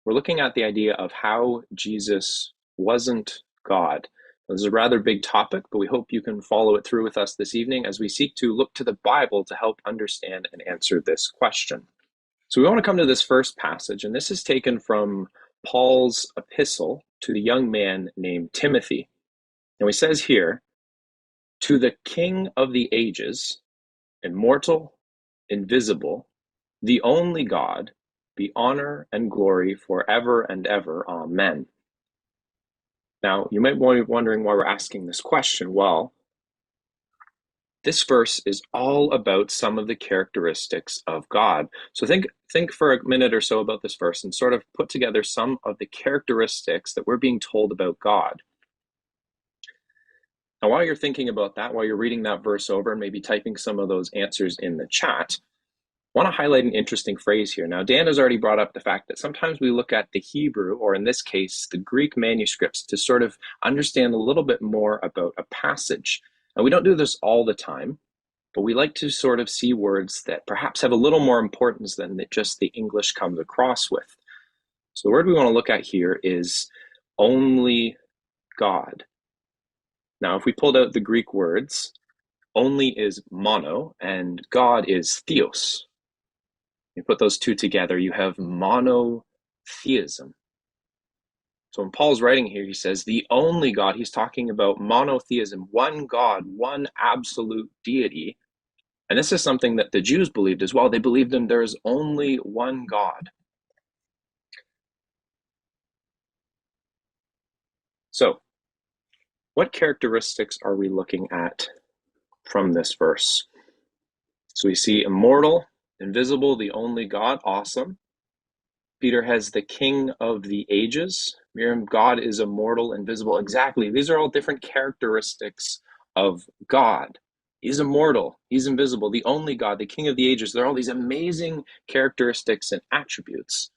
we're looking at the idea of how Jesus wasn't God. This is a rather big topic, but we hope you can follow it through with us this evening as we seek to look to the Bible to help understand and answer this question. So we want to come to this first passage, and this is taken from Paul's epistle to the young man named Timothy. And he says here, "To the King of the ages, immortal, invisible, the only God, be honor and glory forever and ever. Amen." Now, you might be wondering why we're asking this question. Well, this verse is all about some of the characteristics of God. So think for a minute or so about this verse and sort of put together some of the characteristics that we're being told about God. Now, while you're thinking about that, while you're reading that verse over and maybe typing some of those answers in the chat, I want to highlight an interesting phrase here. Now, Dan has already brought up the fact that sometimes we look at the Hebrew, or in this case, the Greek manuscripts, to sort of understand a little bit more about a passage. And we don't do this all the time, but we like to sort of see words that perhaps have a little more importance than that just the English comes across with. So the word we want to look at here is only God. Now, if we pulled out the Greek words, only is mono and God is theos. You put those two together, you have monotheism. So when Paul's writing here, he says the only God, he's talking about monotheism, one God, one absolute deity. And this is something that the Jews believed as well. They believed there is only one God. So, what characteristics are we looking at from this verse? So we see immortal, invisible, the only God, awesome. Peter has the King of the ages. Miriam, God is immortal, invisible. Exactly. These are all different characteristics of God. He's immortal. He's invisible. The only God, the King of the ages. There are all these amazing characteristics and attributes.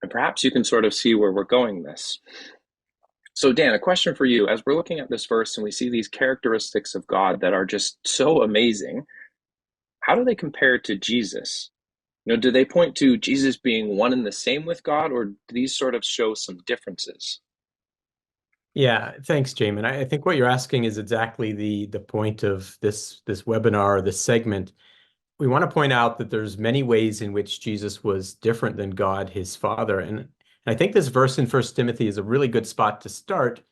And perhaps you can sort of see where we're going this. So Dan, a question for you. As we're looking at this verse and we see these characteristics of God that are just so amazing, how do they compare to Jesus? Do they point to Jesus being one and the same with God, or do these sort of show some differences? Yeah, thanks, Jamin. I think what you're asking is exactly the point of this webinar, this segment. We want to point out that there's many ways in which Jesus was different than God, his Father. And I think this verse in 1 Timothy is a really good spot to start,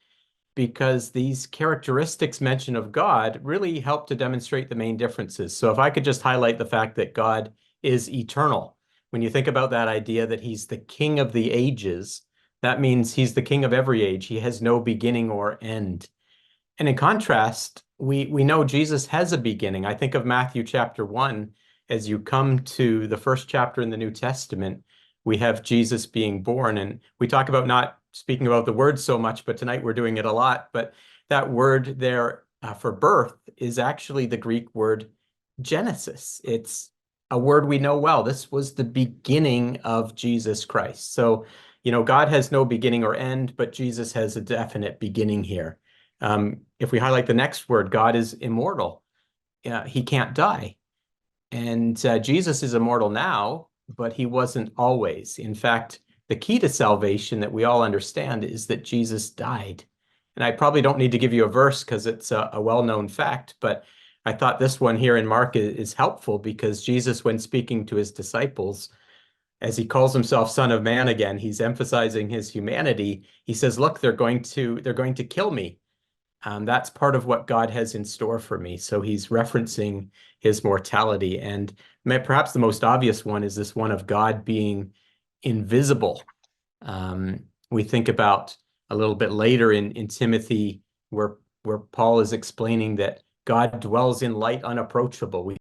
because these characteristics mentioned of God really help to demonstrate the main differences. So if I could just highlight the fact that God is eternal. When you think about that idea that he's the King of the ages, that means he's the King of every age. He has no beginning or end. And in contrast, we know Jesus has a beginning. I think of Matthew chapter 1. As you come to the first chapter in the New Testament, we have Jesus being born. And we talk about not speaking about the word so much, but tonight we're doing it a lot. But that word there for birth is actually the Greek word Genesis. It's a word we know well. This was the beginning of Jesus Christ. So, God has no beginning or end, but Jesus has a definite beginning here. If we highlight the next word, God is immortal. He can't die. And Jesus is immortal now, but he wasn't always. In fact, the key to salvation that we all understand is that Jesus died. And I probably don't need to give you a verse because it's a well-known fact, but I thought this one here in Mark is helpful, because Jesus, when speaking to his disciples, as he calls himself Son of Man again, he's emphasizing his humanity. He says, look, they're going to kill me. That's part of what God has in store for me. So he's referencing his mortality. And perhaps the most obvious one is this one of God being invisible. We think about a little bit later in Timothy, where Paul is explaining that God dwells in light unapproachable. We